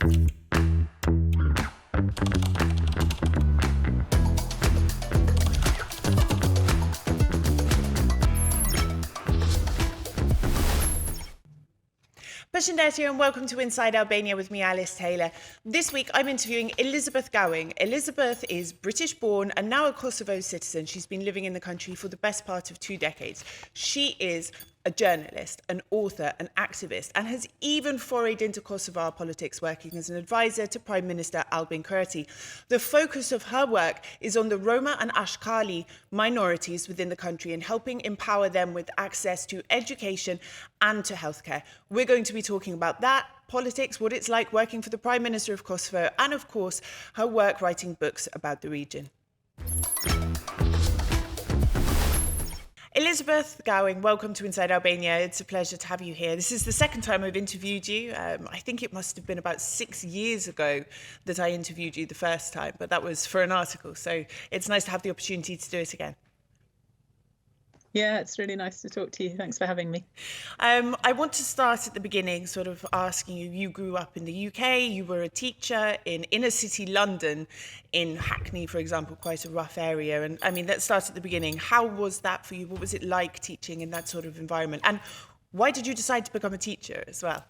Përshëndetje and welcome to Inside Albania with me, Alice Taylor. This week I'm interviewing Elizabeth Gowing. Elizabeth is British-born and now a Kosovo citizen. She's been living in the country for the best part of 2 decades. She is a journalist, an author, an activist, and has even forayed into Kosovar politics, working as an advisor to Prime Minister Albin Kurti. The focus of her work is on the Roma and Ashkali minorities within the country and helping empower them with access to education and to healthcare. We're going to be talking about that, politics, what it's like working for the Prime Minister of Kosovo, and of course, her work writing books about the region. Elizabeth Gowing, welcome to Inside Albania. It's a pleasure to have you here. This is the second time I've interviewed you. I think it must have been about 6 years ago that I interviewed you the first time, but that was for an article. So it's nice to have the opportunity to do it again. Yeah, it's really nice to talk to you. Thanks for having me. I want to start at the beginning, sort of asking you, you grew up in the UK, you were a teacher in inner city London, in Hackney, for example, quite a rough area. And I mean, let's start at the beginning. How was that for you? What was it like teaching in that sort of environment? And why did you decide to become a teacher as well?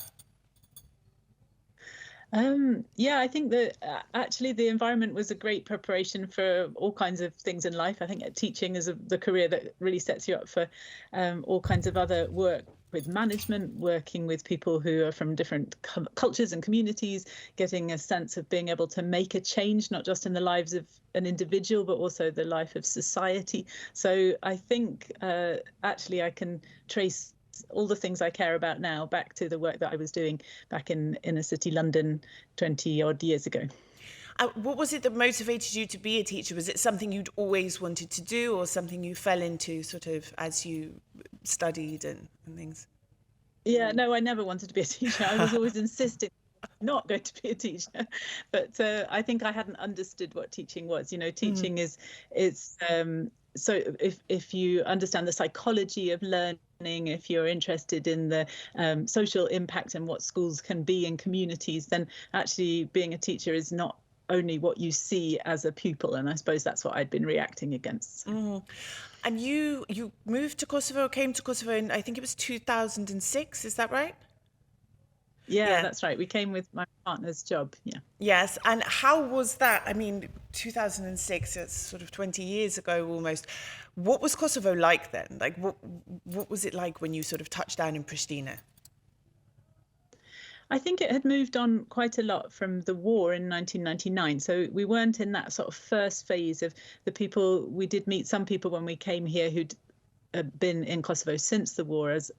Yeah, I think that actually the environment was a great preparation for all kinds of things in life. I think teaching is the career that really sets you up for all kinds of other work with management, working with people who are from different cultures and communities, getting a sense of being able to make a change, not just in the lives of an individual, but also the life of society. So I think actually I can trace all the things I care about now back to the work that I was doing back in inner city London 20 odd years ago. What was it that motivated you to be a teacher? Was it something you'd always wanted to do, or something you fell into sort of as you studied and things? Yeah, no, I never wanted to be a teacher. I was always insisting I'm not going to be a teacher, but I think I hadn't understood what teaching was. You know, teaching is so if you understand the psychology of learning, if you're interested in the social impact and what schools can be in communities, then actually being a teacher is not only what you see as a pupil. And I suppose that's what I'd been reacting against. Mm. And you moved to Kosovo, came to Kosovo in, I think it was 2006, is that right? Yeah, that's right. We came with my partner's job. Yeah. Yes. And how was that? I mean, 2006, it's sort of 20 years ago almost. What was Kosovo like then? Like, what was it like when you sort of touched down in Pristina? I think it had moved on quite a lot from the war in 1999. So we weren't in that sort of first phase of the people. We did meet some people when we came here who'd been in Kosovo since the war as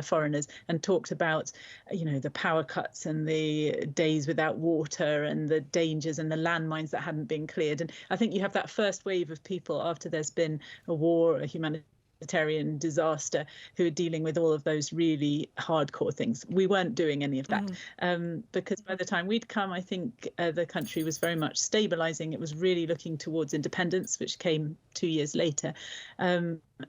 foreigners, and talked about, you know, the power cuts and the days without water and the dangers and the landmines that hadn't been cleared. And I think you have that first wave of people after there's been a war, a humanitarian disaster, who are dealing with all of those really hardcore things. We weren't doing any of that because by the time we'd come, I think the country was very much stabilizing. It was really looking towards independence, which came 2 years later.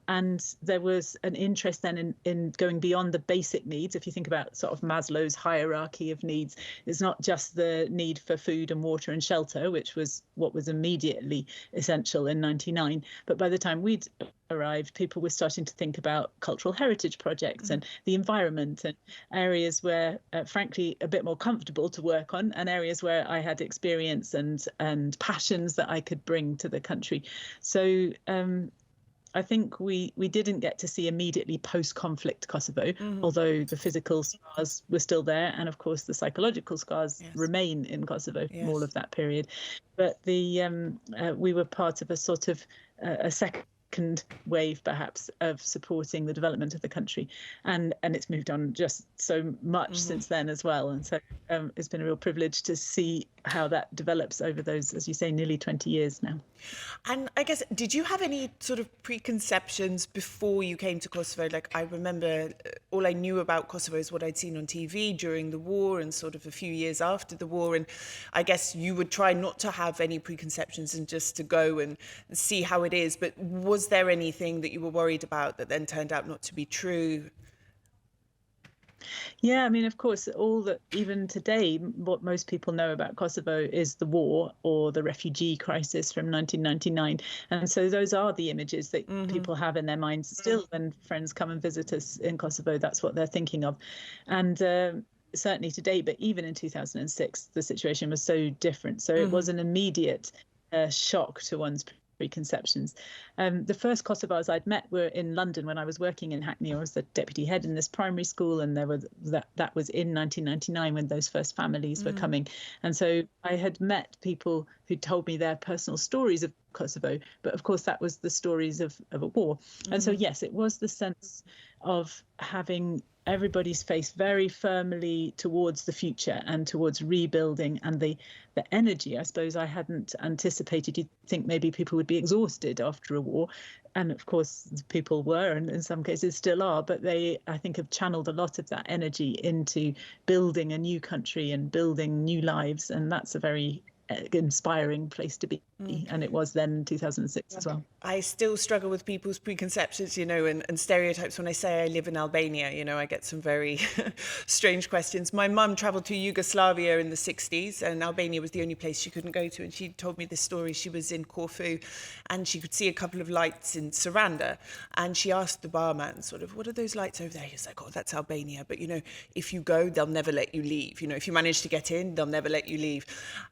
And there was an interest then in going beyond the basic needs. If you think about sort of Maslow's hierarchy of needs, it's not just the need for food and water and shelter, which was what was immediately essential in 99. But by the time we'd arrived, people were starting to think about cultural heritage projects and the environment, and areas where, frankly, a bit more comfortable to work on, and areas where I had experience and passions that I could bring to the country. So I think we didn't get to see immediately post-conflict Kosovo, although the physical scars were still there. And of course, the psychological scars remain in Kosovo from all of that period. But we were part of a sort of a second wave, perhaps, of supporting the development of the country. And it's moved on just so much since then as well. And so it's been a real privilege to see how that develops over those, as you say, nearly 20 years now. And I guess, did you have any sort of preconceptions before you came to Kosovo? Like, I remember all I knew about Kosovo is what I'd seen on TV during the war and sort of a few years after the war. And I guess you would try not to have any preconceptions and just to go and see how it is. But was there anything that you were worried about that then turned out not to be true? Yeah, I mean, of course, all that even today, what most people know about Kosovo is the war or the refugee crisis from 1999. And so those are the images that people have in their minds still when friends come and visit us in Kosovo. That's what they're thinking of. And certainly today, but even in 2006, the situation was so different. So it was an immediate shock to one's preconceptions. The first Kosovars I'd met were in London when I was working in Hackney. I was the deputy head in this primary school, and there was that was in 1999 when those first families were coming. And so I had met people who told me their personal stories of Kosovo, but of course that was the stories of a war. And so yes, it was the sense of having everybody's face very firmly towards the future and towards rebuilding, and the energy, I suppose I hadn't anticipated. You'd think maybe people would be exhausted after a war, and of course people were, and in some cases still are, but they, I think, have channeled a lot of that energy into building a new country and building new lives, and that's a very inspiring place to be. And it was then in 2006 as well. I still struggle with people's preconceptions, and stereotypes. When I say I live in Albania, I get some very strange questions. My mum travelled to Yugoslavia in the 60s, and Albania was the only place she couldn't go to. And she told me this story. She was in Corfu, and she could see a couple of lights in Saranda. And she asked the barman, sort of, what are those lights over there? He was like, oh, that's Albania. But, if you go, they'll never let you leave. If you manage to get in, they'll never let you leave.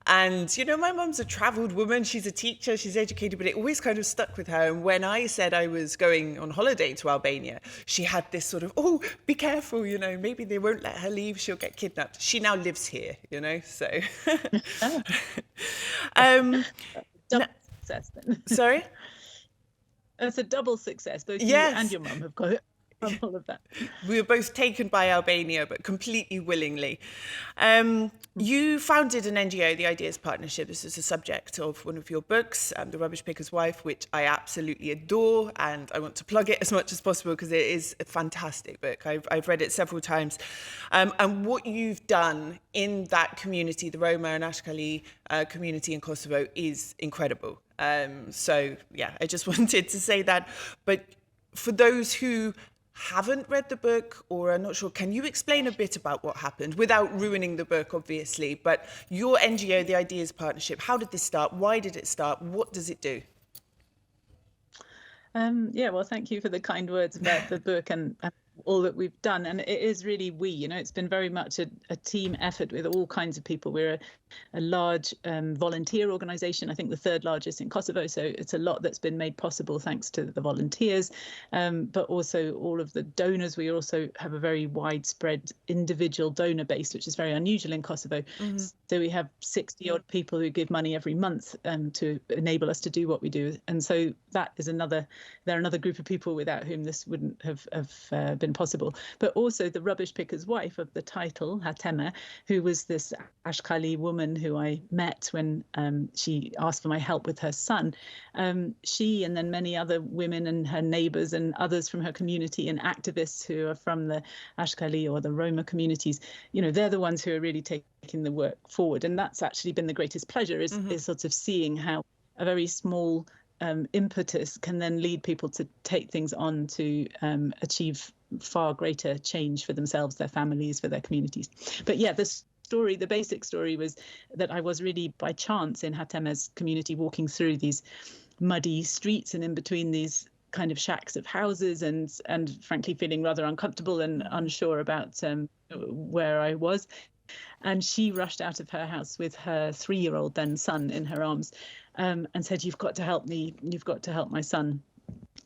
And, my mum's a travelled woman. She's a teacher, she's educated, but it always kind of stuck with her. And when I said I was going on holiday to Albania, she had this sort of, oh, be careful, maybe they won't let her leave, she'll get kidnapped. She now lives here, so. Double success then. Sorry? It's a double success. Both yes. You and your mum have got it. All of that. We were both taken by Albania, but completely willingly. You founded an NGO, the Ideas Partnership. This is the subject of one of your books, The Rubbish Picker's Wife, which I absolutely adore, and I want to plug it as much as possible because it is a fantastic book. I've read it several times. And what you've done in that community, the Roma and Ashkali community in Kosovo, is incredible. So, yeah, I just wanted to say that. But for those who haven't read the book or are not sure, can you explain a bit about what happened without ruining the book, obviously? But your NGO, the Ideas Partnership, how did this start? Why did it start? What does it do? Yeah, well, thank you for the kind words about the book and all that we've done. And it is really it's been very much a team effort with all kinds of people. We're a large volunteer organisation, I think the third largest in Kosovo. So it's a lot that's been made possible thanks to the volunteers, but also all of the donors. We also have a very widespread individual donor base, which is very unusual in Kosovo. So we have 60 odd people who give money every month to enable us to do what we do. And so that is another group of people without whom this wouldn't have been possible. But also the Rubbish Picker's Wife of the title, Hatema, who was this Ashkali woman who I met when she asked for my help with her son. She and then many other women and her neighbours and others from her community and activists who are from the Ashkali or the Roma communities, they're the ones who are really taking the work forward. And that's actually been the greatest pleasure is sort of seeing how a very small impetus can then lead people to take things on to achieve far greater change for themselves, their families, for their communities. But yeah, the basic story was that I was really by chance in Hatema's community walking through these muddy streets and in between these kind of shacks of houses and frankly feeling rather uncomfortable and unsure about where I was. And she rushed out of her house with her 3-year-old then son in her arms and said, "You've got to help me. You've got to help my son."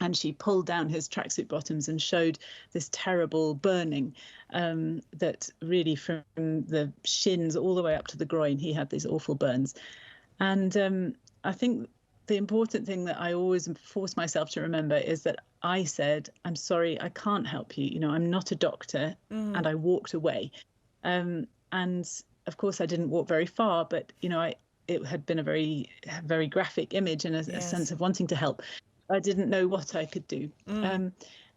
And she pulled down his tracksuit bottoms and showed this terrible burning that really from the shins all the way up to the groin, he had these awful burns. And I think the important thing that I always force myself to remember is that I said, "I'm sorry, I can't help you. I'm not a doctor." And I walked away. And of course, I didn't walk very far, but, it had been a very, very graphic image and a sense of wanting to help. I didn't know what I could do.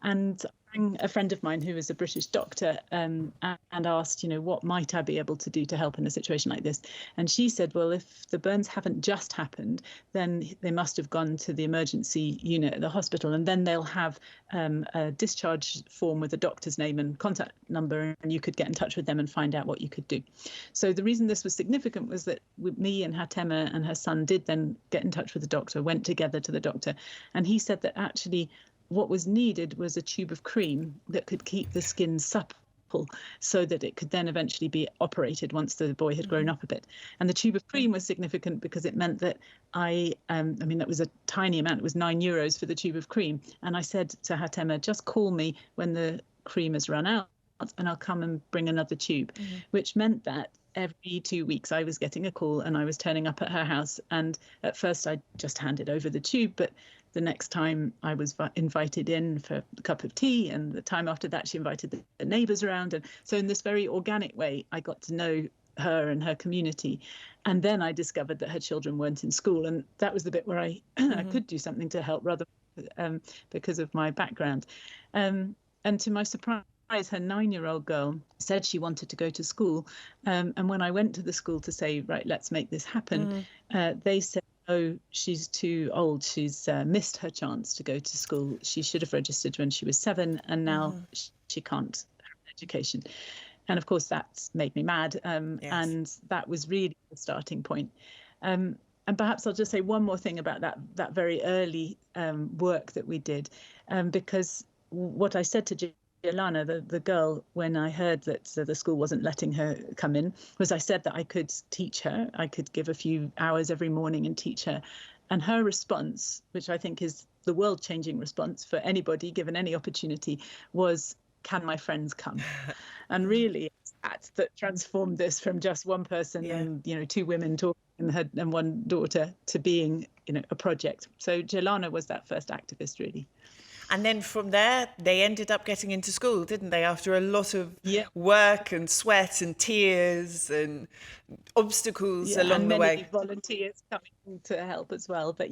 And rang a friend of mine who was a British doctor and asked, what might I be able to do to help in a situation like this? And she said, well, if the burns haven't just happened, then they must have gone to the emergency unit at the hospital, and then they'll have a discharge form with the doctor's name and contact number, and you could get in touch with them and find out what you could do. So the reason this was significant was that me and Hatema and her son did then get in touch with the doctor, went together to the doctor, and he said that actually what was needed was a tube of cream that could keep the skin supple so that it could then eventually be operated once the boy had grown up a bit. And the tube of cream was significant because it meant that that was a tiny amount. It was €9 for the tube of cream. And I said to Hatema, just call me when the cream has run out and I'll come and bring another tube, which meant that every 2 weeks I was getting a call and I was turning up at her house. And at first I just handed over the tube, but the next time I was invited in for a cup of tea, and the time after that she invited the neighbours around. And so in this very organic way, I got to know her and her community. And then I discovered that her children weren't in school. And that was the bit where I could do something to help, rather because of my background. And to my surprise, her 9-year-old girl said she wanted to go to school. And when I went to the school to say, right, let's make this happen, they said, oh, she's too old. She's missed her chance to go to school. She should have registered when she was 7, and now she can't have an education. And of course, that's made me mad. And that was really the starting point. And perhaps I'll just say one more thing about that very early work that we did, because what I said to Jelana, the girl, when I heard that the school wasn't letting her come in, was I said that I could teach her. I could give a few hours every morning and teach her. And her response, which I think is the world-changing response for anybody given any opportunity, was, can my friends come? And really, it's that transformed this from just one person and 2 women talking and one daughter to being a project. So Jelana was that first activist, really. And then from there, they ended up getting into school, didn't they? After a lot of work and sweat and tears and obstacles along the way. And many volunteers coming to help as well. But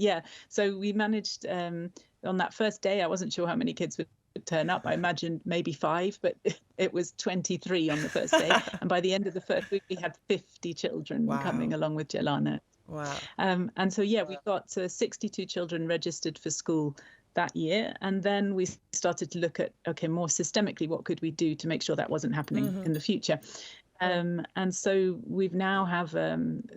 so we managed on that first day, I wasn't sure how many kids would turn up. I imagined maybe 5, but it was 23 on the first day. And by the end of the first week, we had 50 children coming along with Jelana. Wow. And so, we got 62 children registered for school that year, and then we started to look at more systemically what could we do to make sure that wasn't happening in the future. And so we've now have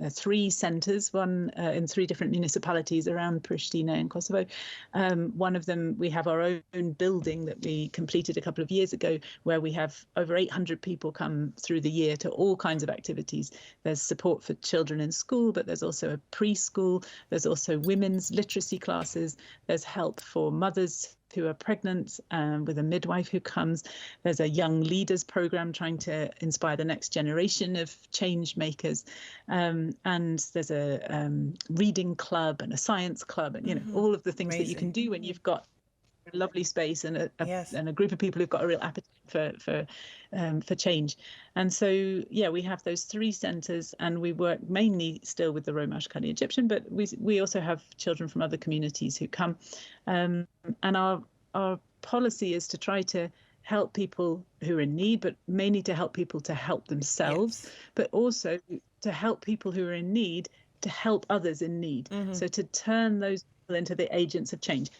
3 centres, one in 3 different municipalities around Pristina and Kosovo. One of them, we have our own building that we completed a couple of years ago, where we have over 800 people come through the year to all kinds of activities. There's support for children in school, but there's also a preschool. There's also women's literacy classes. There's help for mothers who are pregnant, with a midwife who comes. There's a young leaders program trying to inspire the next generation of change makers. And there's a reading club and a science club, and all of the things that you can do when you've got a lovely space and a group of people who've got a real appetite for change. And so we have those 3 centres, and we work mainly still with the Roma, Ashkali, Egyptian, but we also have children from other communities who come. And our policy is to try to help people who are in need, but mainly to help people to help themselves, but also to help people who are in need to help others in need. So to turn those people into the agents of change.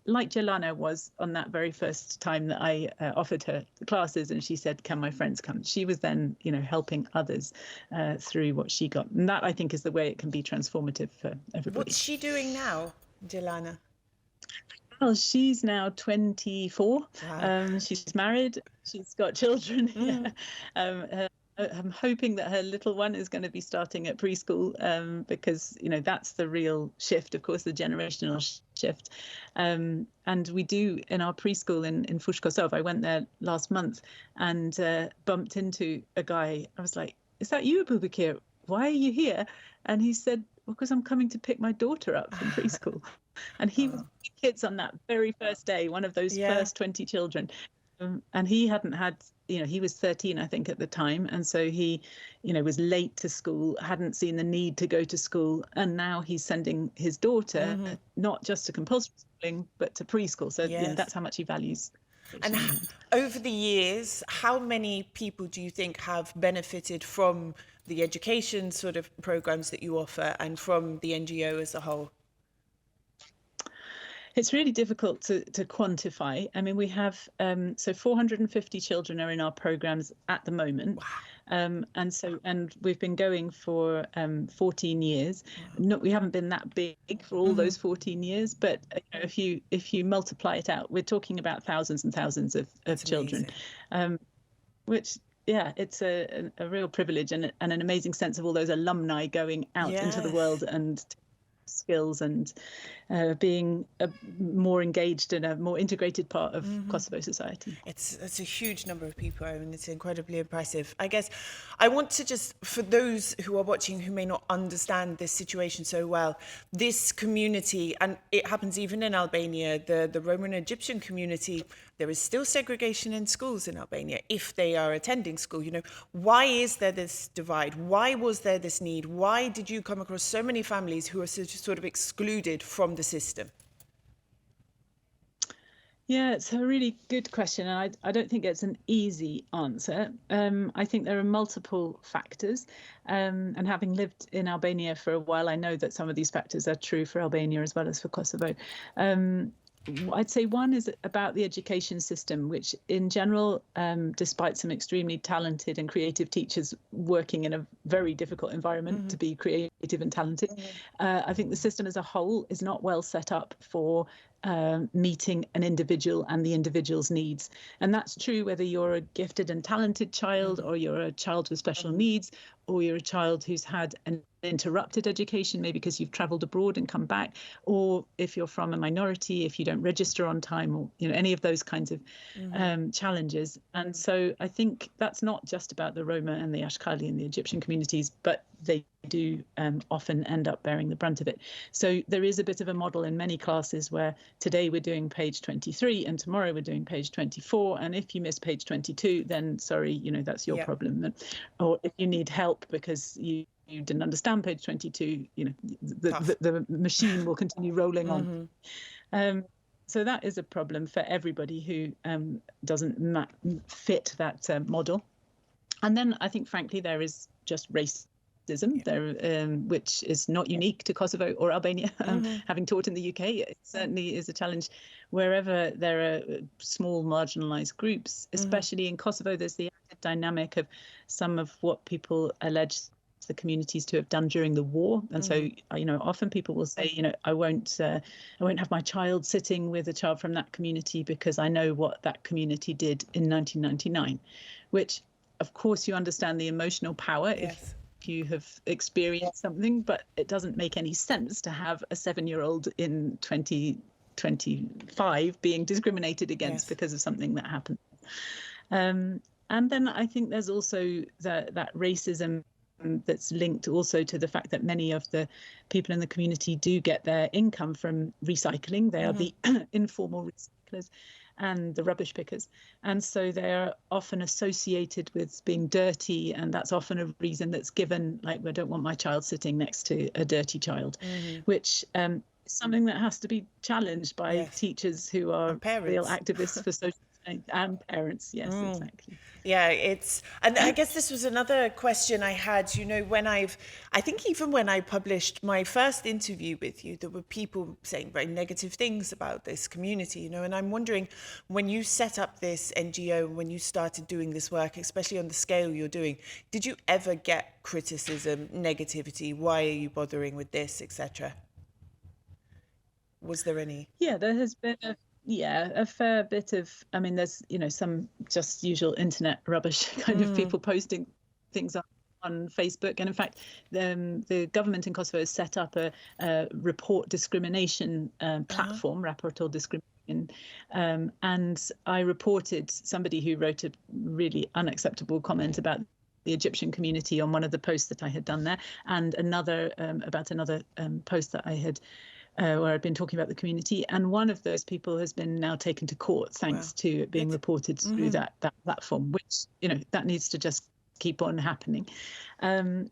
Like Jelana was on that very first time that I offered her classes, and she said, can my friends come? She was then, helping others through what she got. And that, I think, is the way it can be transformative for everybody. What's she doing now, Jelana? Well, she's now 24. Wow. She's married. She's got children. I'm hoping that her little one is going to be starting at preschool, because, that's the real shift, of course, the generational shift. And we do in our preschool in Kosovo. I went there last month and bumped into a guy. I was like, is that you, Abubakir? Why are you here? And he said, well, because I'm coming to pick my daughter up from preschool. And he was with kids on that very first day, one of those first 20 children. And he hadn't had, he was 13, I think, at the time. And so he, was late to school, hadn't seen the need to go to school. And now he's sending his daughter, not just to compulsory schooling, but to preschool. So that's how much he values And over the years, how many people do you think have benefited from the education sort of programs that you offer and from the NGO as a whole? It's really difficult to quantify. I mean, we have, so 450 children are in our programs at the moment. Wow. And we've been going for 14 years. Wow. We haven't been that big for all those 14 years, but if you multiply it out, we're talking about thousands and thousands of children, which, yeah, it's a real privilege and an amazing sense of all those alumni going out into the world and skills and being more engaged in a more integrated part of Kosovo society. It's a huge number of people. I mean, it's incredibly impressive. I guess I want to just, for those who are watching who may not understand this situation so well, this community, and it happens even in Albania, the Roma and Egyptian community, there is still segregation in schools in Albania if they are attending school. You know, why is there this divide? Why was there this need? Why did you come across so many families who are sort of excluded from the system? Yeah, it's a really good question. And I don't think it's an easy answer. I think there are multiple factors. And having lived in Albania for a while, I know that some of these factors are true for Albania as well as for Kosovo. I'd say one is about the education system, which in general, despite some extremely talented and creative teachers working in a very difficult environment to be creative and talented, I think the system as a whole is not well set up for meeting an individual and the individual's needs. And that's true whether you're a gifted and talented child or you're a child with special needs, or you're a child who's had an interrupted education, maybe because you've traveled abroad and come back, or if you're from a minority, if you don't register on time, or any of those kinds of challenges. And so I think that's not just about the Roma and the Ashkali and the Egyptian communities, but they do often end up bearing the brunt of it. So there is a bit of a model in many classes where today we're doing page 23 and tomorrow we're doing page 24. And if you miss page 22, then sorry, that's your problem. Or if you need help because you didn't understand page 22, the machine will continue rolling on. So that is a problem for everybody who doesn't fit that model. And then I think, frankly, there is just racism there, which is not unique to Kosovo or Albania. Having taught in the UK, it certainly is a challenge wherever there are small marginalized groups, especially in Kosovo. There's the dynamic of some of what people allege the communities to have done during the war. And so, often people will say, I won't have my child sitting with a child from that community because I know what that community did in 1999, which, of course, you understand the emotional power if you have experienced something, but it doesn't make any sense to have a 7-year-old in 2025 being discriminated against because of something that happened. And then I think there's also that racism that's linked also to the fact that many of the people in the community do get their income from recycling. They are the informal recyclers and the rubbish pickers. And so they're often associated with being dirty. And that's often a reason that's given, like, I don't want my child sitting next to a dirty child, which is something that has to be challenged by teachers who are real activists for social change and parents. Yes, exactly. Yeah, and I guess this was another question I had, I think even when I published my first interview with you, there were people saying very negative things about this community, and I'm wondering, when you set up this NGO, when you started doing this work, especially on the scale you're doing, did you ever get criticism, negativity? Why are you bothering with this, etc.? Was there any? Yeah, there has been a fair bit of, I mean, there's, some just usual internet rubbish kind of people posting things on Facebook. And in fact, the government in Kosovo has set up a report discrimination platform, Rapporteur Discrimination. And I reported somebody who wrote a really unacceptable comment about the Egyptian community on one of the posts that I had done there, and another about another post that I had where I'd been talking about the community. And one of those people has been now taken to court thanks to it being reported through that platform, which, that needs to just keep on happening. And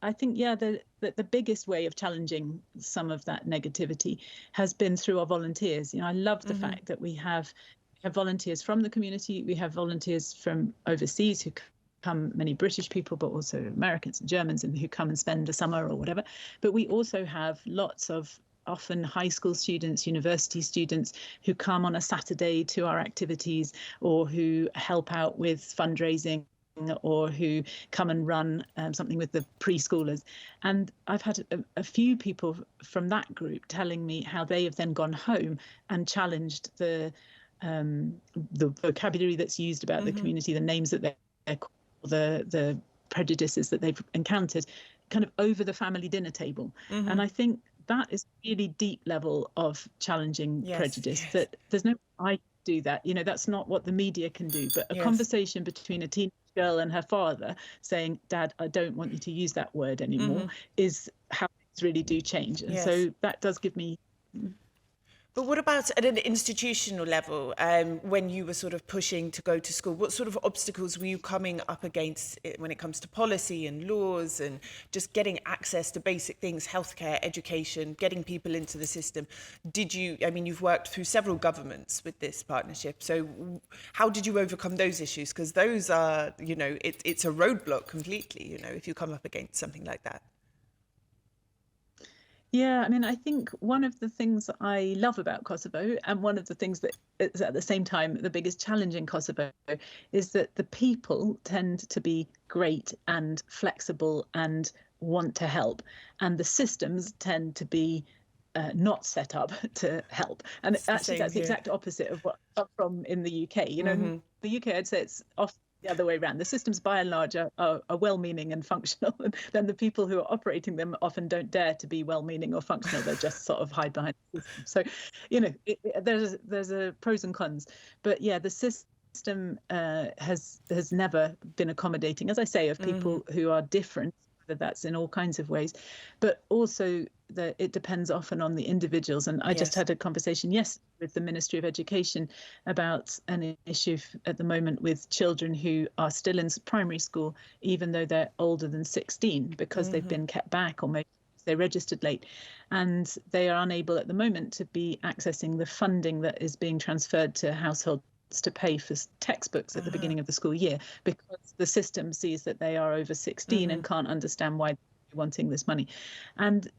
I think, the biggest way of challenging some of that negativity has been through our volunteers. I love the fact that we have have volunteers from the community. We have volunteers from overseas who come, many British people, but also Americans and Germans, and who come and spend a summer or whatever. But we also have lots of often high school students, university students who come on a Saturday to our activities, or who help out with fundraising, or who come and run something with the preschoolers. And I've had a few people from that group telling me how they have then gone home and challenged the vocabulary that's used about the community, the names that they're called, the prejudices that they've encountered, kind of over the family dinner table. And I think that is really deep level of challenging prejudice, that there's no I do that, that's not what the media can do. But a conversation between a teenage girl and her father saying, Dad, I don't want you to use that word anymore, is how things really do change. And so that does give me. But what about at an institutional level, when you were sort of pushing to go to school? What sort of obstacles were you coming up against when it comes to policy and laws and just getting access to basic things, healthcare, education, getting people into the system? You've worked through several governments with this partnership. So how did you overcome those issues? Because those are, it's a roadblock completely, if you come up against something like that. Yeah, I think one of the things that I love about Kosovo, and one of the things that is at the same time the biggest challenge in Kosovo, is that the people tend to be great and flexible and want to help, and the systems tend to be not set up to help. And actually, that's the exact opposite of what I'm from in the UK. In the UK, I'd say it's often the other way around. The systems, by and large, are well-meaning and functional, and then the people who are operating them often don't dare to be well-meaning or functional. They just sort of hide behind the system. So, there's a pros and cons. But yeah, the system has never been accommodating, as I say, of people who are different. That's in all kinds of ways, but also that it depends often on the individuals. And I just had a conversation with the Ministry of Education about an issue at the moment with children who are still in primary school, even though they're older than 16, because they've been kept back, or maybe they registered late, and they are unable at the moment to be accessing the funding that is being transferred to households to pay for textbooks at the beginning of the school year, because the system sees that they are over 16 and can't understand why they're wanting this money. And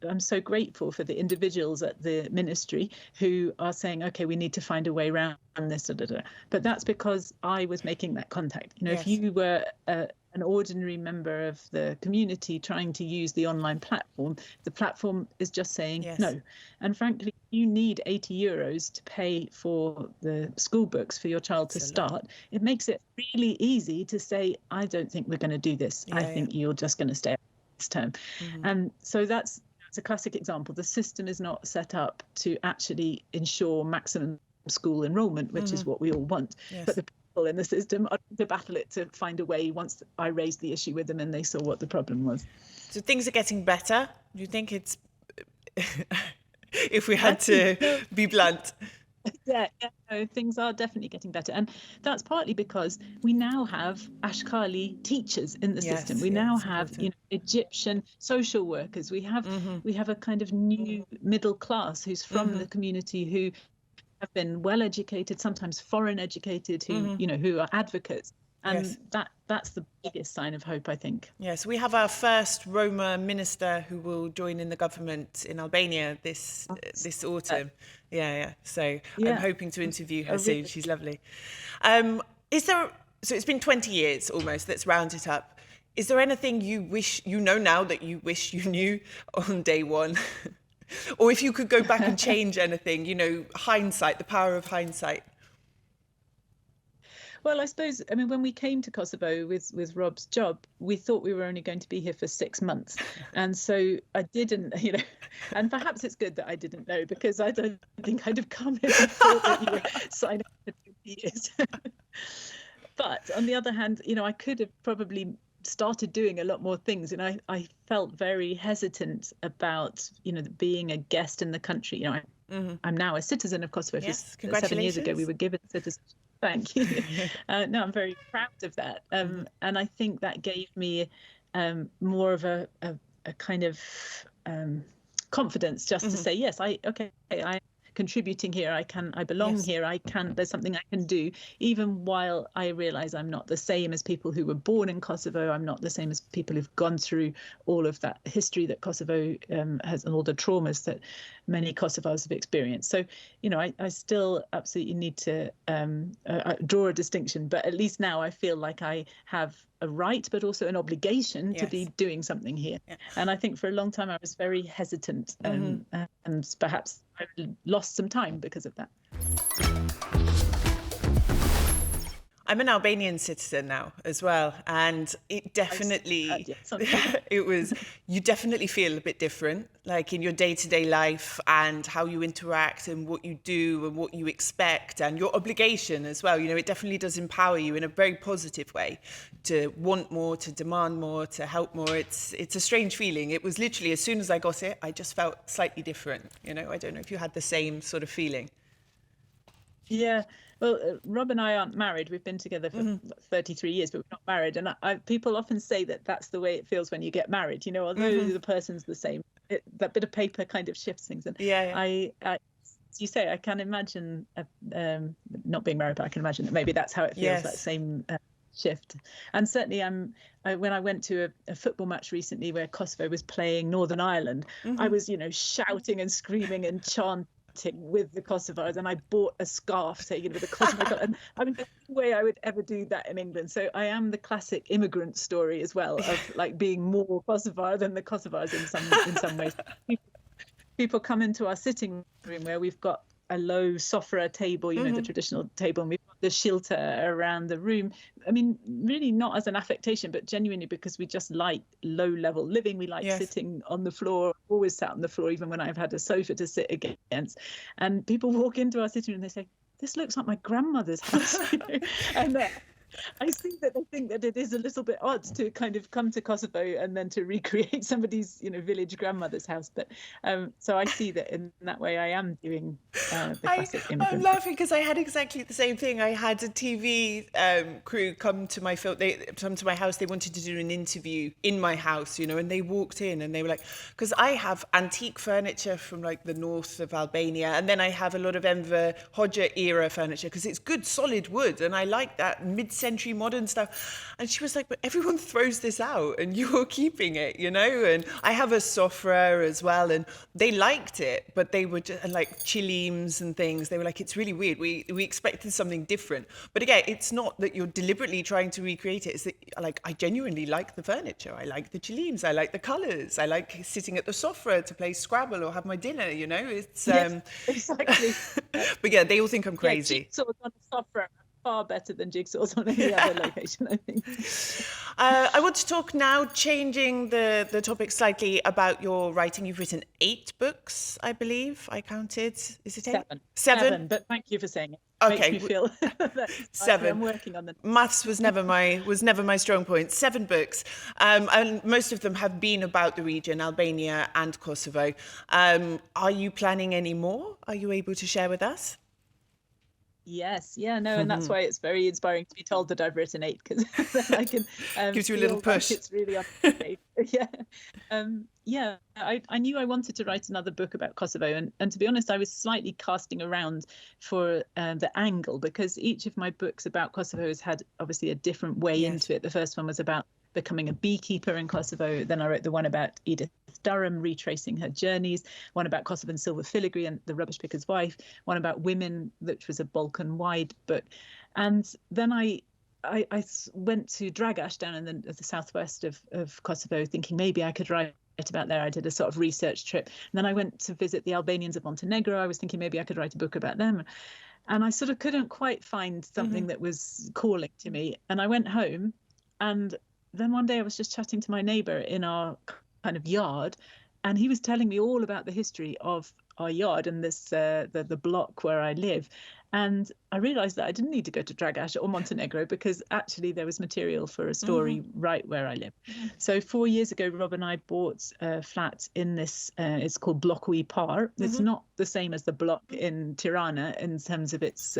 I'm so grateful for the individuals at the ministry who are saying, okay, we need to find a way around this, but that's because I was making that contact. If you were an ordinary member of the community trying to use the online platform, the platform is just saying no. And frankly, you need €80 to pay for the school books for your child to start. It makes it really easy to say, I don't think we're going to do this. I think you're just going to stay this term. And so that's a classic example. The system is not set up to actually ensure maximum school enrollment, which is what we all want. But the people in the system are to battle it to find a way once I raised the issue with them and they saw what the problem was. So things are getting better. Do you think it's, if we had to be blunt? Yeah, things are definitely getting better. And that's partly because we now have Ashkali teachers in the system. We now have Egyptian social workers. We have a kind of new middle class who's from the community, who have been well educated, sometimes foreign educated, who are advocates. And that's the biggest sign of hope, I think. Yes, we have our first Roma minister who will join in the government in Albania this autumn. So I'm hoping to interview her soon. She's lovely. So it's been 20 years almost, let's round it up. Is there anything you wish you know now that you wish you knew on day one? Or if you could go back and change anything, hindsight, the power of hindsight. Well, I suppose, when we came to Kosovo with Rob's job, we thought we were only going to be here for 6 months. And so I didn't, and perhaps it's good that I didn't know, because I don't think I'd have come here and thought that you were signing up for 20 years. But on the other hand, I could have probably started doing a lot more things. And I felt very hesitant about, being a guest in the country. I'm now a citizen of Kosovo. Yes, 7 years ago, we were given citizenship. Thank you. No, I'm very proud of that. And I think that gave me more of a kind of confidence just to say, yes, I contributing here. I belong Yes. here. There's something I can do, even while I realize I'm not the same as people who were born in Kosovo. I'm not the same as people who've gone through all of that history that Kosovo has, and all the traumas that many Kosovars have experienced. So, I still absolutely need to draw a distinction, but at least now I feel like I have a right, but also an obligation to be doing something here. Yeah. And I think for a long time I was very hesitant, and perhaps I lost some time because of that. I'm an Albanian citizen now as well, and it definitely, you definitely feel a bit different, like in your day-to-day life and how you interact and what you do and what you expect and your obligation as well. It definitely does empower you in a very positive way to want more, to demand more, to help more. It's a strange feeling. It was literally, as soon as I got it, I just felt slightly different. I don't know if you had the same sort of feeling. Yeah. Well, Rob and I aren't married. We've been together for 33 years, but we're not married. And people often say that that's the way it feels when you get married. Although the person's the same, that bit of paper kind of shifts things. And as you say, I can imagine not being married, but I can imagine that maybe that's how it feels, that same shift. And certainly when I went to a football match recently where Kosovo was playing Northern Ireland, I was, shouting and screaming and chanting with the Kosovars, and I bought a scarf saying with the Kosovo. And I mean, there's no way I would ever do that in England. So I am the classic immigrant story as well, of like being more Kosovar than the Kosovars in some ways. People come into our sitting room where we've got a low sofra table, the traditional table, and we've got the shilter around the room. I mean, really not as an affectation, but genuinely because we just like low-level living. We like sitting on the floor, always sat on the floor, even when I've had a sofa to sit against. And people walk into our sitting room and they say, "This looks like my grandmother's house." And I think that they think that it is a little bit odd to kind of come to Kosovo and then to recreate somebody's, village grandmother's house. But so I see that in that way I am doing the classic immigrant. I'm laughing because I had exactly the same thing. I had a TV crew come to my house. They wanted to do an interview in my house, and they walked in and they were like, because I have antique furniture from like the north of Albania, and then I have a lot of Enver Hoxha era furniture because it's good solid wood, and I like that mid-century modern stuff. And she was like, "But everyone throws this out and you're keeping it, And I have a sofra as well, and they liked it, but they were just like chilems and things. They were like, "It's really weird. We expected something different." But again, it's not that you're deliberately trying to recreate it. It's that I genuinely like the furniture. I like the chilems. I like the colours. I like sitting at the sofra to play Scrabble or have my dinner. It's exactly. But yeah, they all think I'm crazy. Jigsaws on the sofra far better than jigsaws on any other location, I think. I want to talk now, changing the topic slightly, about your writing. You've written 8 books, I believe. I counted. Is it 8? 7. But thank you for saying it. Okay. Makes me feel 7. I'm working on them. Maths was never my strong point. 7 books, and most of them have been about the region, Albania and Kosovo. Are you planning any more? Are you able to share with us? Yes, and that's why it's very inspiring to be told that I've written 8, because then I can gives you a little push. Like it's really on I knew I wanted to write another book about Kosovo, and to be honest, I was slightly casting around for the angle, because each of my books about Kosovo has had obviously a different way into it. The first one was about becoming a beekeeper in Kosovo. Then I wrote the one about Edith Durham, retracing her journeys, one about Kosovan silver filigree and the rubbish picker's wife, one about women, which was a Balkan-wide book. And then I went to Dragaš down in the southwest of Kosovo, thinking maybe I could write about there. I did a sort of research trip. And then I went to visit the Albanians of Montenegro. I was thinking maybe I could write a book about them. And I sort of couldn't quite find something that was calling to me. And I went home, and then one day I was just chatting to my neighbour in our kind of yard, and he was telling me all about the history of our yard and this the block where I live. And I realised that I didn't need to go to Dragaš or Montenegro, because actually there was material for a story right where I live. So 4 years ago, Rob and I bought a flat in this, it's called Bloku I Par. It's not the same as the block in Tirana in terms of its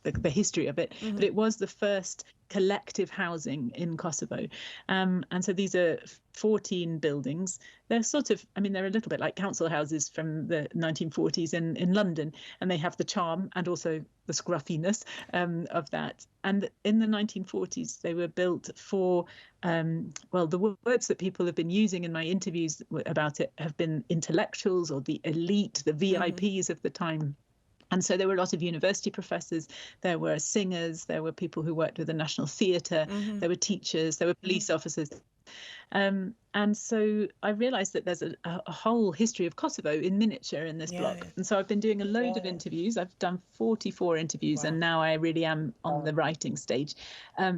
the history of it, but it was the first collective housing in Kosovo. And so these are 14 buildings. They're sort of, I mean, they're a little bit like council houses from the 1940s in London, and they have the charm and also the scruffiness of that. And in the 1940s, they were built for, well, the words that people have been using in my interviews about it have been intellectuals or the elite, the VIPs of the time. And so there were a lot of university professors, there were singers, there were people who worked with the National Theatre, there were teachers, there were police officers. And so I realized that there's a whole history of Kosovo in miniature in this block. And so I've been doing a load of interviews. I've done 44 interviews, and now I really am on the writing stage,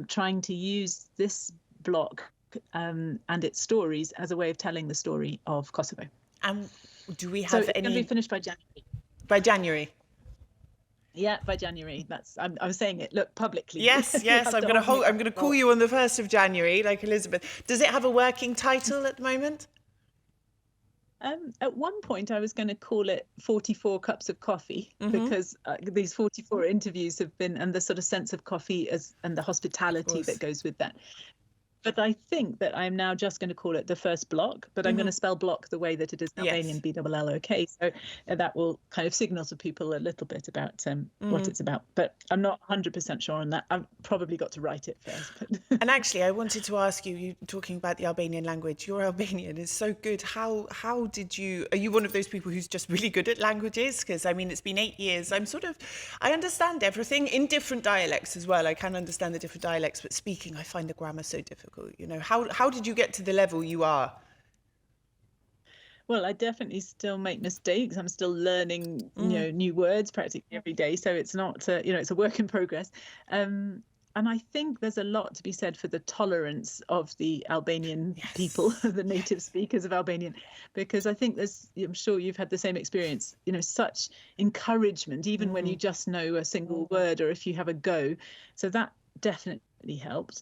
trying to use this block and its stories as a way of telling the story of Kosovo. And do we have so it's going to be finished by January. By January? Yeah, by January. I was saying it. Look, publicly. Yes. I'm going to call you on the 1st of January, like Elizabeth. Does it have a working title at the moment? At one point, I was going to call it 44 Cups of Coffee, because these 44 interviews have been, and the sort of sense of coffee and the hospitality that goes with that. But I think that I'm now just going to call it the first block, but I'm going to spell block the way that it is in Albanian, B-double-L-O-K. So that will kind of signal to people a little bit about what it's about. But I'm not 100% sure on that. I've probably got to write it first. But And actually, I wanted to ask you talking about the Albanian language, your Albanian is so good. Are you one of those people who's just really good at languages? Because, I mean, it's been 8 years. I understand everything in different dialects as well. I can understand the different dialects, but speaking, I find the grammar so difficult. You know, how did you get to the level you are? Well, I definitely still make mistakes. I'm still learning, new words practically every day. So it's not, it's a work in progress. And I think there's a lot to be said for the tolerance of the Albanian people, the native speakers of Albanian, because I think I'm sure you've had the same experience, such encouragement, even when you just know a single word or if you have a go. So that definitely helped.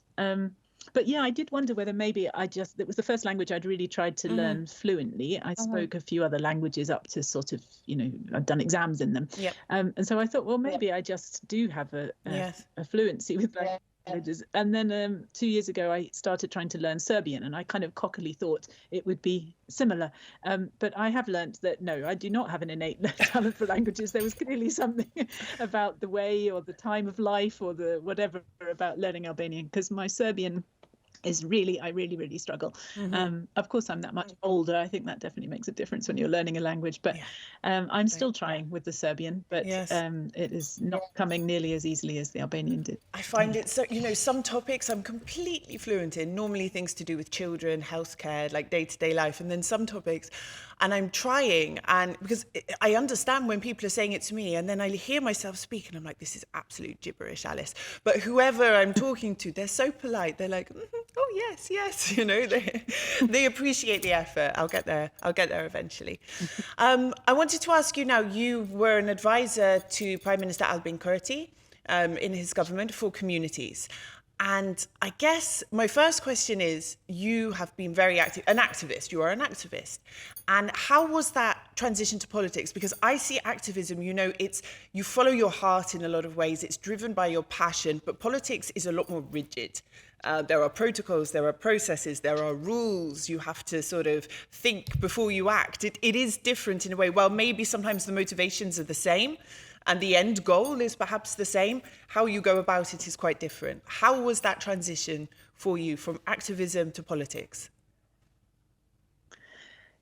But yeah, I did wonder whether maybe it was the first language I'd really tried to learn fluently. I spoke a few other languages up to sort of, I've done exams in them. And so I thought, well, maybe I just do have a fluency with languages. And then 2 years ago, I started trying to learn Serbian, and I kind of cockily thought it would be similar. But I have learned that, no, I do not have an innate talent for languages. There was clearly something about the way or the time of life or the whatever about learning Albanian, because my Serbian I really struggle. Of course, I'm that much older. I think that definitely makes a difference when you're learning a language, but I'm still trying with the Serbian, but it is not coming nearly as easily as the Albanian did. I find it so, some topics I'm completely fluent in, normally things to do with children, healthcare, like day-to-day life, and then some topics, and I'm trying, and because I understand when people are saying it to me, and then I hear myself speak, and I'm like, this is absolute gibberish, Alice. But whoever I'm talking to, they're so polite. They're like, oh yes, they appreciate the effort. I'll get there eventually. I wanted to ask you now, you were an advisor to Prime Minister Albin Kurti in his government for communities. And I guess my first question is, you have been very active, you are an activist. And how was that transition to politics? Because I see activism, you follow your heart in a lot of ways, it's driven by your passion, but politics is a lot more rigid. There are protocols, there are processes, there are rules. You have to sort of think before you act. It is different in a way. Well, maybe sometimes the motivations are the same and the end goal is perhaps the same. How you go about it is quite different. How was that transition for you from activism to politics?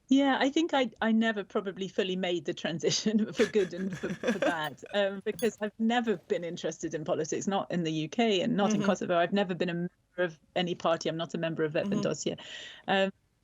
Yeah, I think I never probably fully made the transition for good and for bad, because I've never been interested in politics, not in the UK and not in Kosovo. I've never been a member of any party. I'm not a member of Vetëvendosje.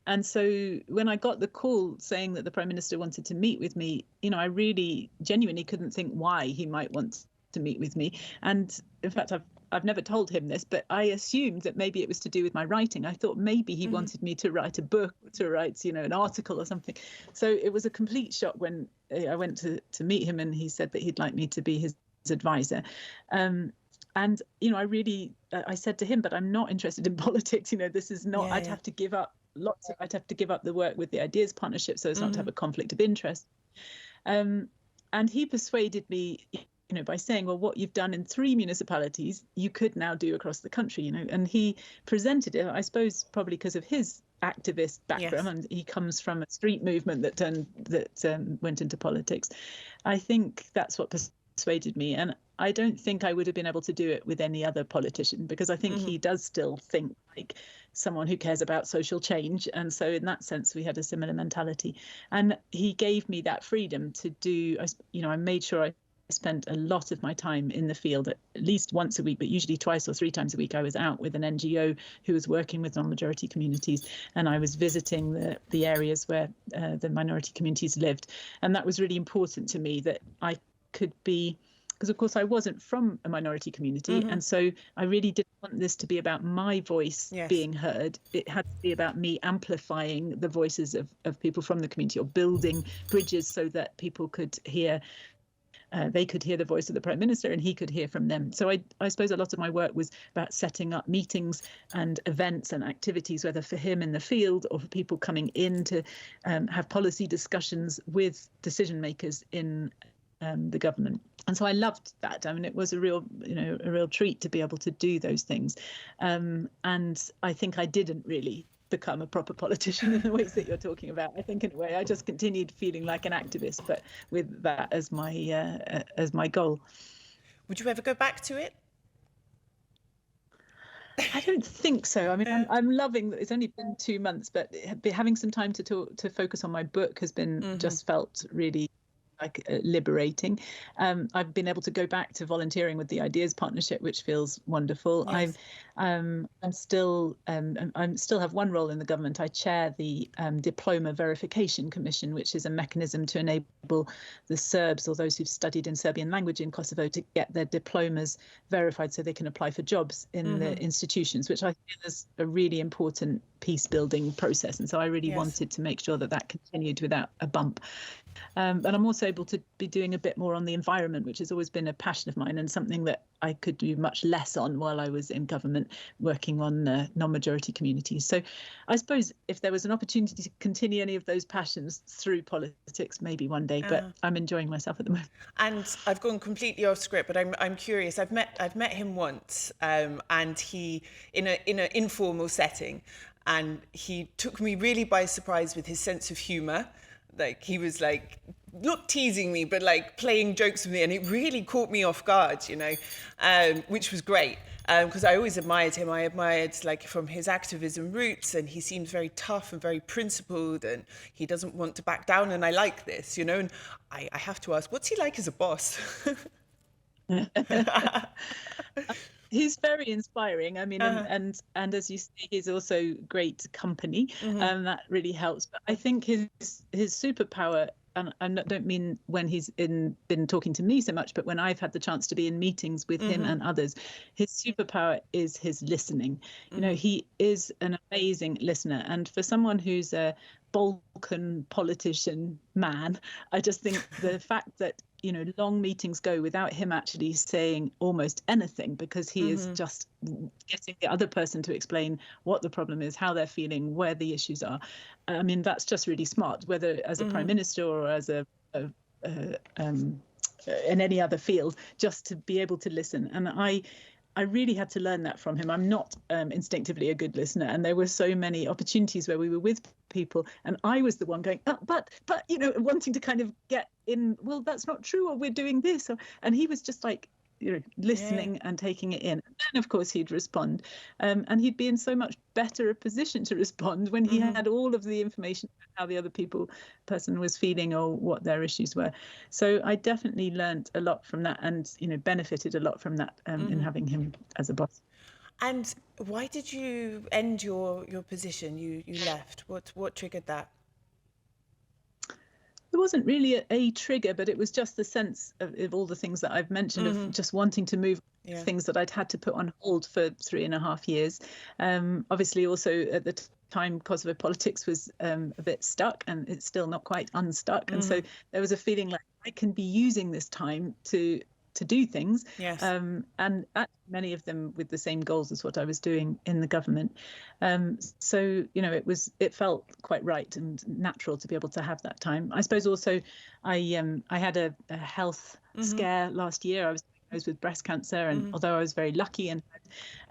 And so when I got the call saying that the Prime Minister wanted to meet with me, I really genuinely couldn't think why he might want to meet with me. And in fact, I've never told him this, but I assumed that maybe it was to do with my writing. I thought maybe he wanted me to write a book, to write, an article or something. So it was a complete shock when I went to meet him and he said that he'd like me to be his advisor. And, I said to him, but I'm not interested in politics. This is not, I'd have to give up I'd have to give up the work with the Ideas Partnership so as not to have a conflict of interest. And he persuaded me, by saying, well, what you've done in 3 municipalities, you could now do across the country, and he presented it, I suppose, probably because of his activist background, Yes. and he comes from a street movement that went into politics. I think that's what persuaded me, and I don't think I would have been able to do it with any other politician, because I think he does still think like someone who cares about social change, and so in that sense we had a similar mentality, and he gave me that freedom to do. I made sure I spent a lot of my time in the field, at least once a week, but usually twice or 3 times a week. I was out with an NGO who was working with non-majority communities, and I was visiting the areas where the minority communities lived. And that was really important to me, that I could be, because of course I wasn't from a minority community, and so I really didn't want this to be about my voice being heard. It had to be about me amplifying the voices of people from the community, or building bridges so that people could hear. They could hear the voice of the Prime Minister, and he could hear from them. So I suppose a lot of my work was about setting up meetings and events and activities, whether for him in the field or for people coming in to have policy discussions with decision makers in the government. And so I loved that. I mean, it was a real treat to be able to do those things. And I think I didn't really become a proper politician in the ways that you're talking about. I think in a way I just continued feeling like an activist, but with that as my goal. Would you ever go back to it? I don't think so. I mean, I'm loving that it's only been 2 months, but having some time to focus on my book has been just felt really like liberating. I've been able to go back to volunteering with the Ideas Partnership, which feels wonderful. Yes. I still have one role in the government. I chair the Diploma Verification Commission, which is a mechanism to enable the Serbs, or those who've studied in Serbian language in Kosovo, to get their diplomas verified so they can apply for jobs in the institutions, which I feel is a really important peace building process. And so I really wanted to make sure that continued without a bump. And I'm also able to be doing a bit more on the environment, which has always been a passion of mine, and something that I could do much less on while I was in government working on non-majority communities. So I suppose if there was an opportunity to continue any of those passions through politics, maybe one day, but I'm enjoying myself at the moment. And I've gone completely off script, but I'm curious. I've met him once, and he in an informal setting, and he took me really by surprise with his sense of humor. Like, he was like, not teasing me, but like playing jokes with me, and it really caught me off guard, which was great, because I always admired him. I admired like from his activism roots, and he seems very tough and very principled, and he doesn't want to back down, and I like this, and I have to ask, what's he like as a boss? He's very inspiring. I mean, and as you say, he's also great company, and that really helps. But I think his superpower, and I don't mean when he's been talking to me so much, but when I've had the chance to be in meetings with him and others, his superpower is his listening. He is an amazing listener, and for someone who's a Balkan politician man, I just think the fact that long meetings go without him actually saying almost anything, because he is just getting the other person to explain what the problem is, how they're feeling, where the issues are. I mean, that's just really smart, whether as a prime minister or as in any other field, just to be able to listen. And I really had to learn that from him. I'm not instinctively a good listener, and there were so many opportunities where we were with people, and I was the one going, but wanting to kind of get in. Well, that's not true, or we're doing this, and he was just like, listening and taking it in. And then, of course, he'd respond, and he'd be in so much better a position to respond when he had all of the information about how the other person was feeling or what their issues were. So I definitely learned a lot from that, and benefited a lot from that in having him as a boss. And why did you end your position? You left. What triggered that? There wasn't really a trigger, but it was just the sense of all the things that I've mentioned, of just wanting to move things that I'd had to put on hold for 3.5 years. Obviously, also at the time, Kosovo politics was a bit stuck, and it's still not quite unstuck. And so there was a feeling like I can be using this time to to do things. Yes. And many of them with the same goals as what I was doing in the government. So, it felt quite right and natural to be able to have that time. I suppose also I had a health scare last year. I was diagnosed with breast cancer, and although I was very lucky and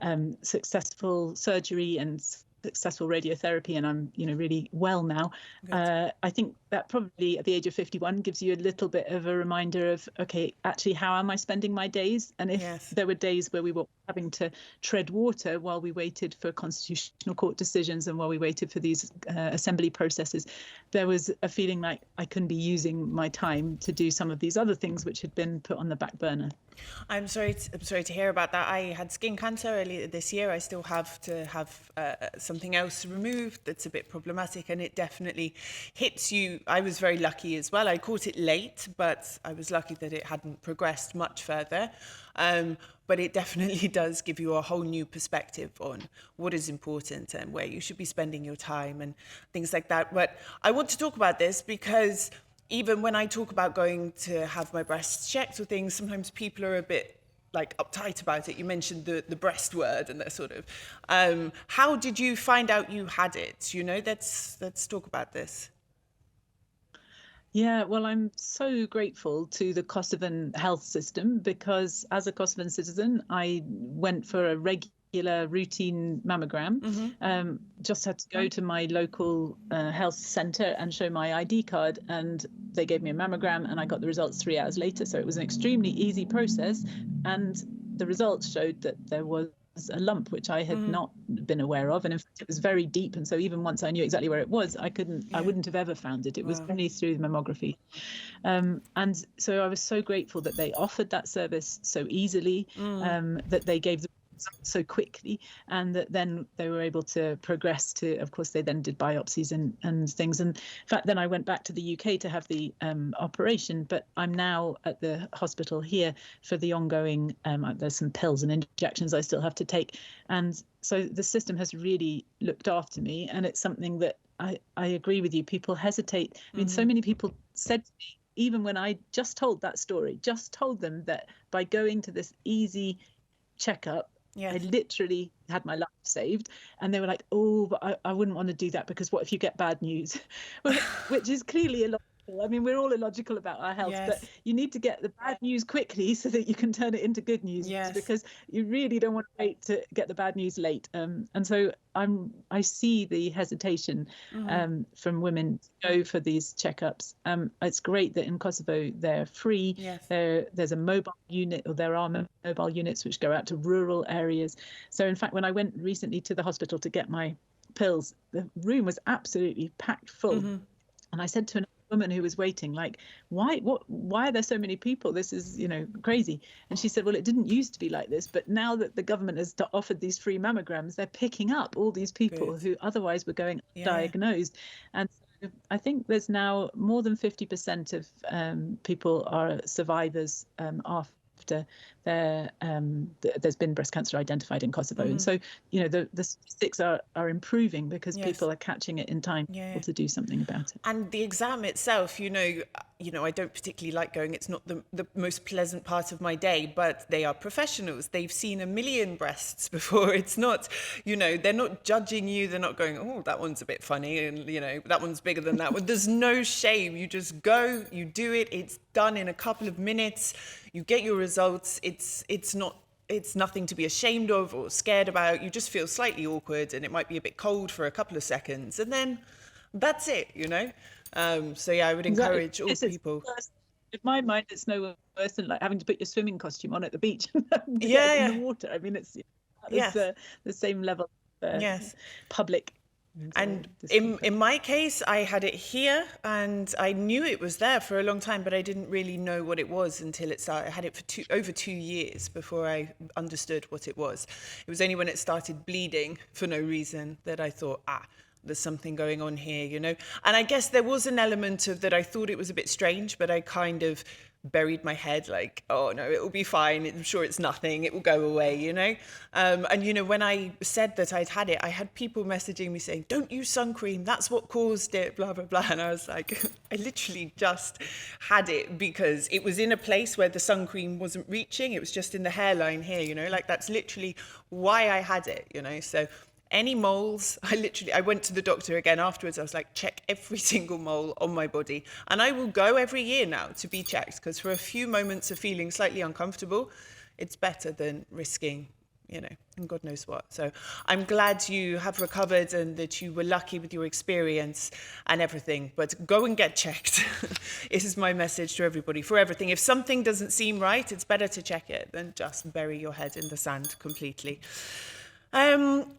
had successful surgery and successful radiotherapy, and I'm really well now, I think that probably at the age of 51 gives you a little bit of a reminder of, okay, actually, how am I spending my days? And if there were days where we were having to tread water while we waited for constitutional court decisions and while we waited for these assembly processes, there was a feeling like I couldn't be using my time to do some of these other things which had been put on the back burner. I'm sorry to hear about that. I had skin cancer earlier this year. I still have to have something else removed that's a bit problematic, and it definitely hits you. I was very lucky as well. I caught it late, but I was lucky that it hadn't progressed much further. But it definitely does give you a whole new perspective on what is important and where you should be spending your time and things like that. But I want to talk about this because even when I talk about going to have my breasts checked or things, sometimes people are a bit like uptight about it. You mentioned the breast word, and that sort of. How did you find out you had it? Let's talk about this. Yeah, well, I'm so grateful to the Kosovan health system because as a Kosovan citizen, I went for a regular routine mammogram. Just had to go to my local health centre and show my ID card, and they gave me a mammogram and I got the results 3 hours later. So it was an extremely easy process, and the results showed that there was a lump which I had not been aware of, and in fact it was very deep, and so even once I knew exactly where it was, I wouldn't have ever found it. It was only through the mammography. And so I was so grateful that they offered that service so easily, that they gave the so quickly, and that then they were able to progress to, of course, they then did biopsies and things. And in fact, then I went back to the UK to have the operation, but I'm now at the hospital here for the ongoing, there's some pills and injections I still have to take. And so the system has really looked after me, and it's something that I agree with you. People hesitate. I mean, so many people said to me, even when I just told that story, just told them that by going to this easy checkup, I literally had my life saved, and they were like, oh, but I wouldn't want to do that because what if you get bad news? Which is clearly illogical. I mean, we're all illogical about our health, but you need to get the bad news quickly so that you can turn it into good news, because you really don't want to wait to get the bad news late. And so I see the hesitation from women to go for these checkups. It's great that in Kosovo they're free. There's a mobile unit, or there are mobile units which go out to rural areas. So in fact, when I went recently to the hospital to get my pills, the room was absolutely packed full. And I said to another woman who was waiting, like, why are there so many people? This is, crazy. And she said, well, it didn't used to be like this, but now that the government has offered these free mammograms, they're picking up all these people who otherwise were going undiagnosed. And so I think there's now more than 50% of people are survivors after there's been breast cancer identified in Kosovo. And so, the statistics are improving because people are catching it in time to do something about it. And the exam itself, I don't particularly like going. It's not the most pleasant part of my day, but they are professionals. They've seen 1 million breasts before. It's not, they're not judging you. They're not going, oh, that one's a bit funny, and, that one's bigger than that one. There's no shame. You just go, you do it. It's done in a couple of minutes. You get your results. It's nothing to be ashamed of or scared about. You just feel slightly awkward, and it might be a bit cold for a couple of seconds, and then that's it, So I would encourage all people. In my mind, it's no worse than like having to put your swimming costume on at the beach in the water. I mean, it's the same level of public. And in my case, I had it here, and I knew it was there for a long time, but I didn't really know what it was until it started. I had it for over 2 years before I understood what it was. It was only when it started bleeding for no reason that I thought, there's something going on here, And I guess there was an element of that I thought it was a bit strange, but I kind of buried my head like, oh no, it will be fine. I'm sure it's nothing. It will go away, you know? And, you know, when I said that I'd had it, I had people messaging me saying, don't use sun cream. That's what caused it, blah, blah, blah. And I was like, I literally just had it because it was in a place where the sun cream wasn't reaching. It was just in the hairline here, you know, like that's literally why I had it, you know? So any moles, I went to the doctor again afterwards. I was like, check every single mole on my body. And I will go every year now to be checked, because for a few moments of feeling slightly uncomfortable, it's better than risking, you know, and God knows what. So I'm glad you have recovered and that you were lucky with your experience and everything. But go and get checked. This is my message to everybody for everything. If something doesn't seem right, it's better to check it than just bury your head in the sand completely. I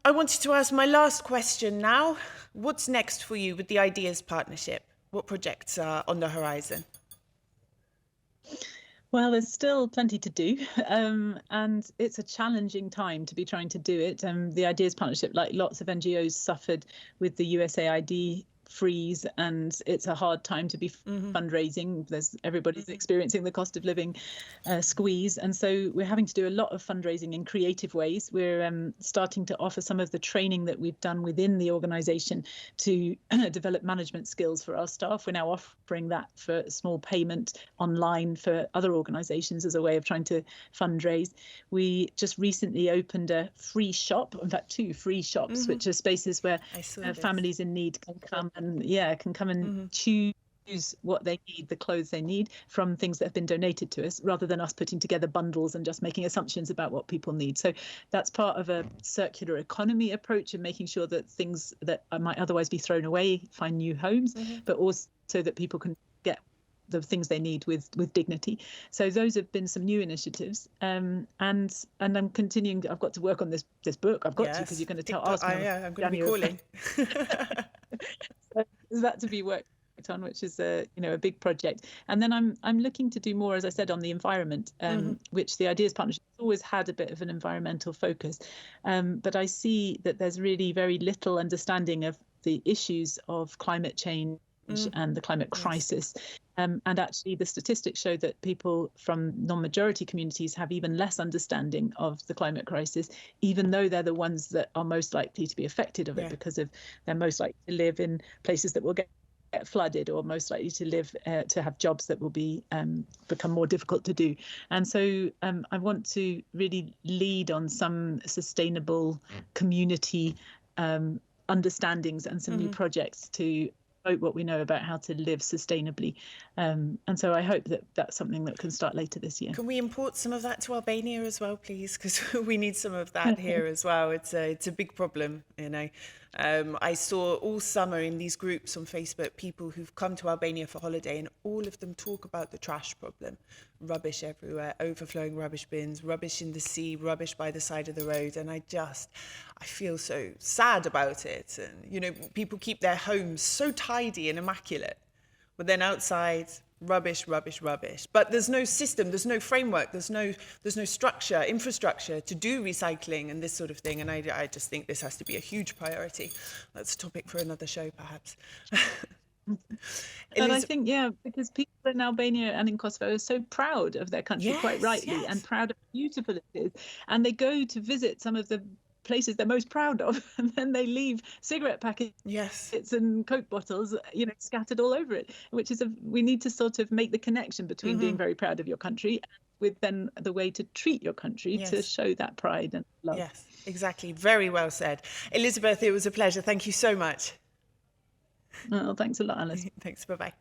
wanted to ask my last question now. What's next for you with the Ideas Partnership? What projects are on the horizon? Well, there's still plenty to do, and it's a challenging time to be trying to do it. The Ideas Partnership, like lots of NGOs, suffered with the USAID freeze, and it's a hard time to be fundraising. Everybody's experiencing the cost of living squeeze, and so we're having to do a lot of fundraising in creative ways. We're starting to offer some of the training that we've done within the organisation to develop management skills for our staff. We're now offering that for a small payment online for other organisations as a way of trying to fundraise. We just recently opened a free shop, in fact 2 free shops, which are spaces where families in need can come and choose what they need, the clothes they need from things that have been donated to us, rather than us putting together bundles and just making assumptions about what people need. So that's part of a circular economy approach and making sure that things that might otherwise be thrown away find new homes, but also so that people can get the things they need with dignity. So those have been some new initiatives, and I'm continuing. I've got to work on this book. I've got to, because you're going to ask me. Yeah, I'm going to be calling. So there's that to be worked on, which is a big project. And then I'm looking to do more, as I said, on the environment, which the Ideas Partnership has always had a bit of an environmental focus, but I see that there's really very little understanding of the issues of climate change and the climate crisis. And actually the statistics show that people from non-majority communities have even less understanding of the climate crisis, even though they're the ones that are most likely to be affected of it, because they're most likely to live in places that will get flooded, or most likely to live to have jobs that will be become more difficult to do. And so I want to really lead on some sustainable community understandings and some new projects to promote what we know about how to live sustainably. And so I hope that that's something that can start later this year. Can we import some of that to Albania as well, please? Because we need some of that here as well. It's a big problem, you know. I saw all summer in these groups on Facebook people who've come to Albania for holiday, and all of them talk about the trash problem. Rubbish everywhere, overflowing rubbish bins, rubbish in the sea, rubbish by the side of the road. And I feel so sad about it. And, you know, people keep their homes so tidy and immaculate, but then outside, rubbish, rubbish, rubbish. But there's no system, there's no framework, there's no structure, infrastructure to do recycling and this sort of thing. And I just think this has to be a huge priority. That's a topic for another show, perhaps. And I think, because people in Albania and in Kosovo are so proud of their country, quite rightly, and proud of how beautiful it is. And they go to visit some of the places they're most proud of, and then they leave cigarette packets and Coke bottles, scattered all over it, which is we need to sort of make the connection between being very proud of your country with then the way to treat your country to show that pride and love. Yes, exactly. Very well said. Elizabeth, it was a pleasure. Thank you so much. Oh, thanks a lot, Alice. Thanks. Bye-bye.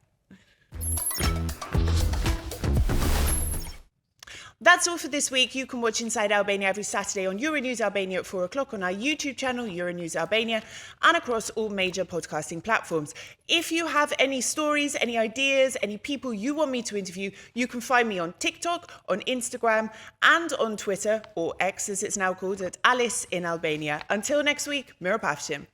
That's all for this week. You can watch Inside Albania every Saturday on Euronews Albania at 4 o'clock on our YouTube channel, Euronews Albania, and across all major podcasting platforms. If you have any stories, any ideas, any people you want me to interview, you can find me on TikTok, on Instagram, and on Twitter, or X as it's now called, at Alice in Albania. Until next week, Mira Pafshim.